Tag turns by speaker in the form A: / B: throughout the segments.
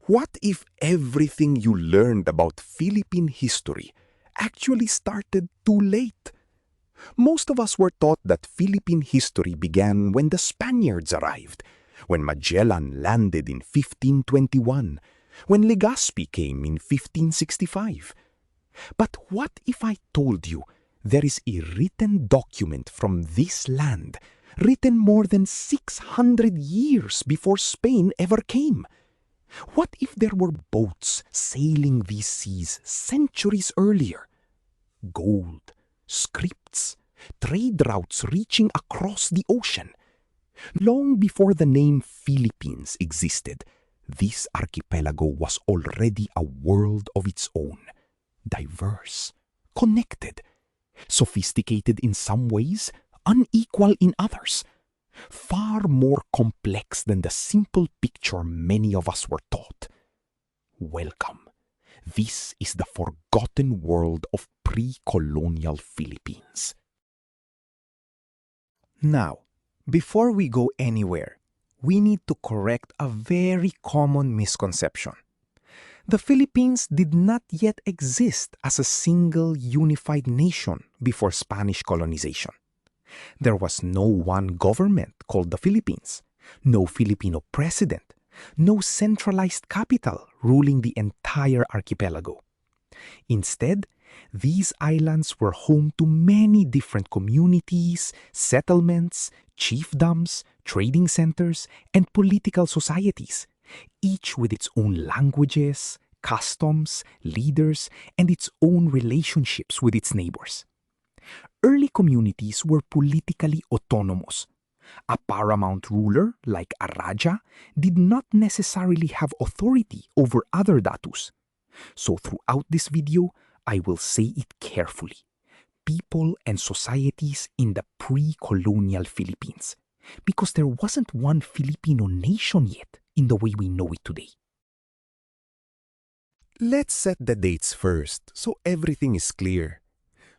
A: What if everything you learned about Philippine history actually started too late? Most of us were taught that Philippine history began when the Spaniards arrived, when Magellan landed in 1521, when Legazpi came in 1565. But what if I told you there is a written document from this land, written more than 600 years before Spain ever came? What if there were boats sailing these seas centuries earlier? Gold, scripts, trade routes reaching across the ocean. Long before the name Philippines existed, this archipelago was already a world of its own, diverse, connected, sophisticated in some ways, unequal in others, far more complex than the simple picture many of us were taught. Welcome. This is the forgotten world of pre-colonial Philippines.
B: Now, before we go anywhere, we need to correct a very common misconception. The Philippines did not yet exist as a single unified nation before Spanish colonization. There was no one government called the Philippines, no Filipino president, no centralized capital ruling the entire archipelago. Instead, these islands were home to many different communities, settlements, chiefdoms, trading centers, and political societies, each with its own languages, customs, leaders, and its own relationships with its neighbors. Early communities were politically autonomous. A paramount ruler, like a Raja, did not necessarily have authority over other Datus. So throughout this video, I will say it carefully. People and societies in the pre-colonial Philippines, because there wasn't one Filipino nation yet in the way we know it today.
A: Let's set the dates first so everything is clear.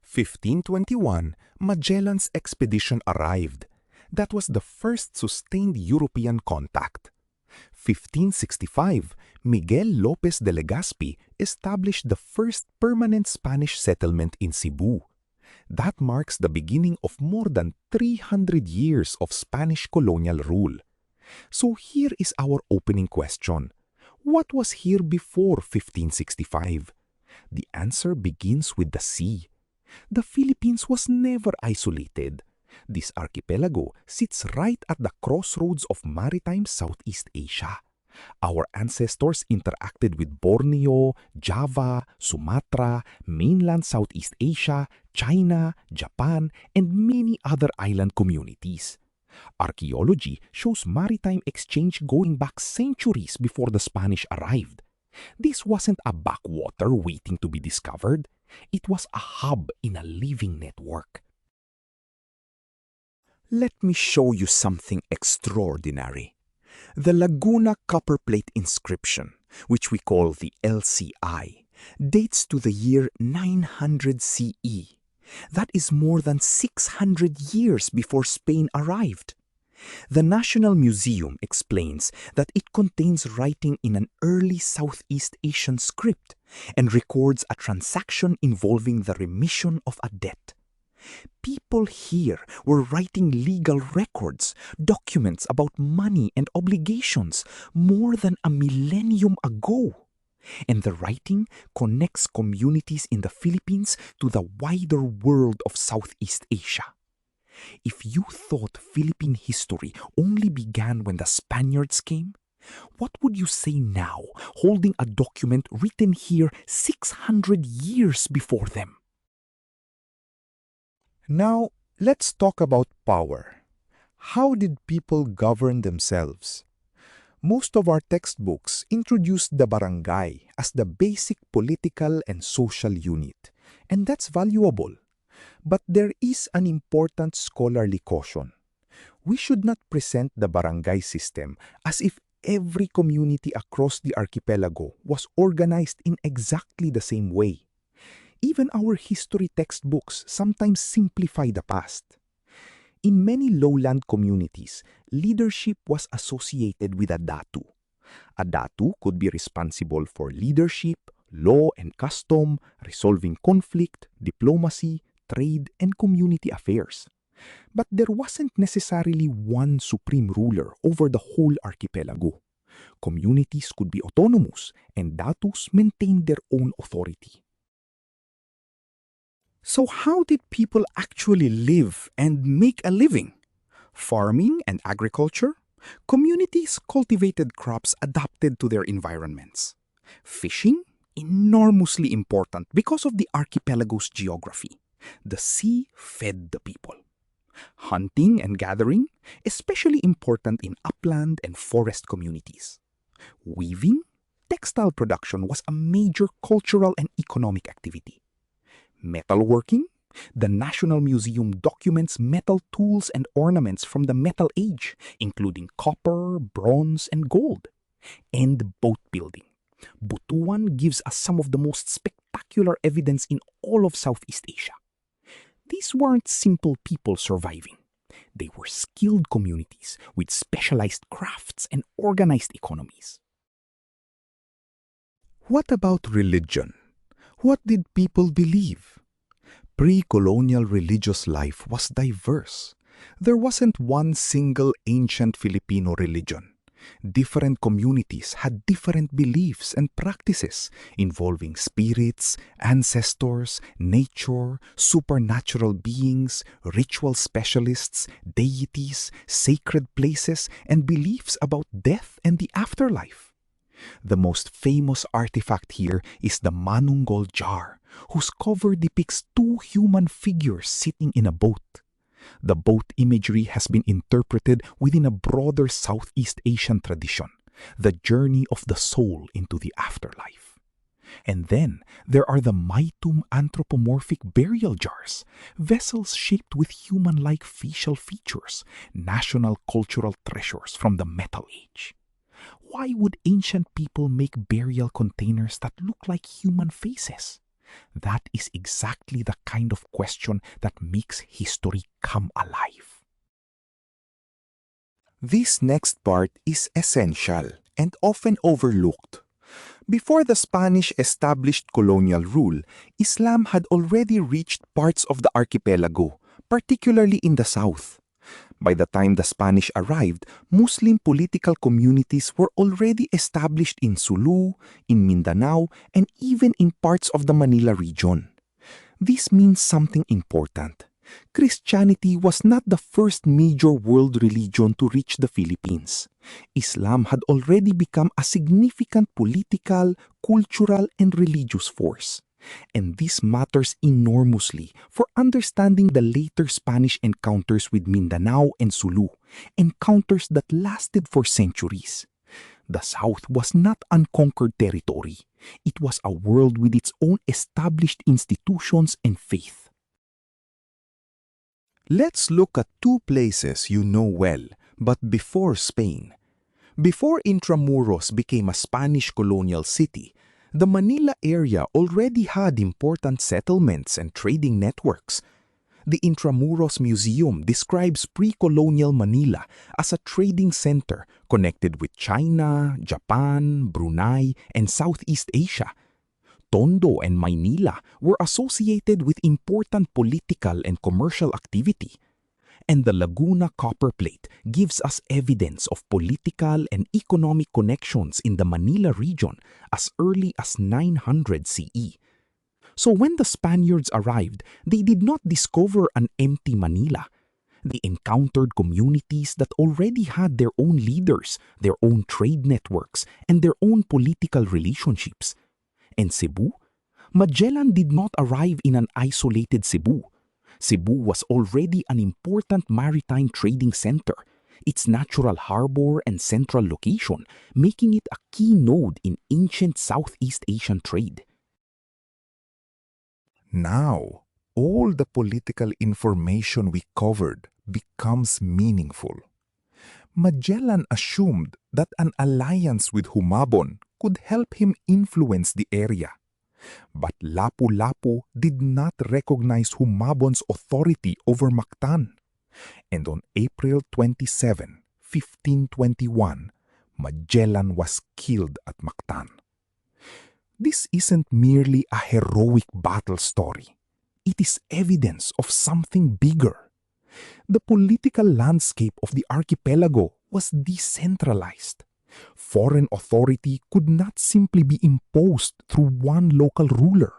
A: 1521, Magellan's expedition arrived. That was the first sustained European contact. 1565, Miguel Lopez de Legazpi established the first permanent Spanish settlement in Cebu. That marks the beginning of more than 300 years of Spanish colonial rule. So here is our opening question. What was here before 1565? The answer begins with the sea. The Philippines was never isolated. This archipelago sits right at the crossroads of maritime Southeast Asia. Our ancestors interacted with Borneo, Java, Sumatra, mainland Southeast Asia, China, Japan, and many other island communities. Archaeology shows maritime exchange going back centuries before the Spanish arrived. This wasn't a backwater waiting to be discovered. It was a hub in a living network.
C: Let me show you something extraordinary. The Laguna Copperplate inscription, which we call the LCI, dates to the year 900 CE. That is more than 600 years before Spain arrived. The National Museum explains that it contains writing in an early Southeast Asian script and records a transaction involving the remission of a debt. People here were writing legal records, documents about money and obligations more than a millennium ago. And the writing connects communities in the Philippines to the wider world of Southeast Asia. If you thought Philippine history only began when the Spaniards came, what would you say now, holding a document written here 600 years before them?
B: Now, let's talk about power. How did people govern themselves? Most of our textbooks introduced the barangay as the basic political and social unit, and that's valuable. But there is an important scholarly caution. We should not present the barangay system as if every community across the archipelago was organized in exactly the same way. Even our history textbooks sometimes simplify the past. In many lowland communities, leadership was associated with a datu.
C: A datu could be responsible for leadership, law and custom, resolving conflict, diplomacy, trade, and community affairs. But there wasn't necessarily one supreme ruler over the whole archipelago. Communities could be autonomous, and datus maintained their own authority.
A: So how did people actually live and make a living? Farming and agriculture? Communities cultivated crops adapted to their environments. Fishing? Enormously important because of the archipelago's geography. The sea fed the people. Hunting and gathering? Especially important in upland and forest communities. Weaving? Textile production was a major cultural and economic activity. Metalworking? The National Museum documents metal tools and ornaments from the Metal Age, including copper, bronze, and gold. And boat building. Butuan gives us some of the most spectacular evidence in all of Southeast Asia. These weren't simple people surviving. They were skilled communities with specialized crafts and organized economies.
C: What about religion? What did people believe? Pre-colonial religious life was diverse. There wasn't one single ancient Filipino religion. Different communities had different beliefs and practices involving spirits, ancestors, nature, supernatural beings, ritual specialists, deities, sacred places, and beliefs about death and the afterlife. The most famous artifact here is the Manunggul Jar, whose cover depicts two human figures sitting in a boat. The boat imagery has been interpreted within a broader Southeast Asian tradition, the journey of the soul into the afterlife. And then there are the Maitum anthropomorphic burial jars, vessels shaped with human-like facial features, national cultural treasures from the Metal Age. Why would ancient people make burial containers that look like human faces? That is exactly the kind of question that makes history come alive.
A: This next part is essential and often overlooked. Before the Spanish established colonial rule, Islam had already reached parts of the archipelago, particularly in the south. By the time the Spanish arrived, Muslim political communities were already established in Sulu, in Mindanao, and even in parts of the Manila region. This means something important. Christianity was not the first major world religion to reach the Philippines. Islam had already become a significant political, cultural, and religious force. And this matters enormously for understanding the later Spanish encounters with Mindanao and Sulu, encounters that lasted for centuries. The South was not unconquered territory. It was a world with its own established institutions and faith.
C: Let's look at two places you know well, but before Spain. Before Intramuros became a Spanish colonial city, the Manila area already had important settlements and trading networks. The Intramuros Museum describes pre-colonial Manila as a trading center connected with China, Japan, Brunei, and Southeast Asia. Tondo and Maynila were associated with important political and commercial activity. And the Laguna Copperplate gives us evidence of political and economic connections in the Manila region as early as 900 CE. So when the Spaniards arrived, they did not discover an empty Manila. They encountered communities that already had their own leaders, their own trade networks, and their own political relationships. And Cebu? Magellan did not arrive in an isolated Cebu. Cebu was already an important maritime trading center, its natural harbor and central location making it a key node in ancient Southeast Asian trade.
A: Now, all the political information we covered becomes meaningful. Magellan assumed that an alliance with Humabon could help him influence the area. But Lapu-Lapu did not recognize Humabon's authority over Mactan. And on April 27, 1521, Magellan was killed at Mactan. This isn't merely a heroic battle story. It is evidence of something bigger. The political landscape of the archipelago was decentralized. Foreign authority could not simply be imposed through one local ruler.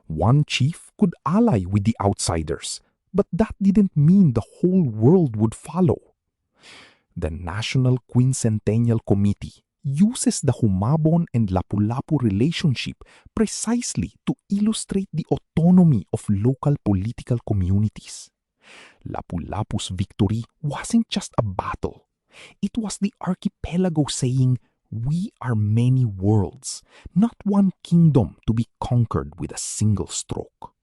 A: One chief could ally with the outsiders, but that didn't mean the whole world would follow. The National Quincentennial Committee uses the Humabon and Lapu-Lapu relationship precisely to illustrate the autonomy of local political communities. Lapu-Lapu's victory wasn't just a battle. It was the archipelago saying, "We are many worlds, not one kingdom to be conquered with a single stroke."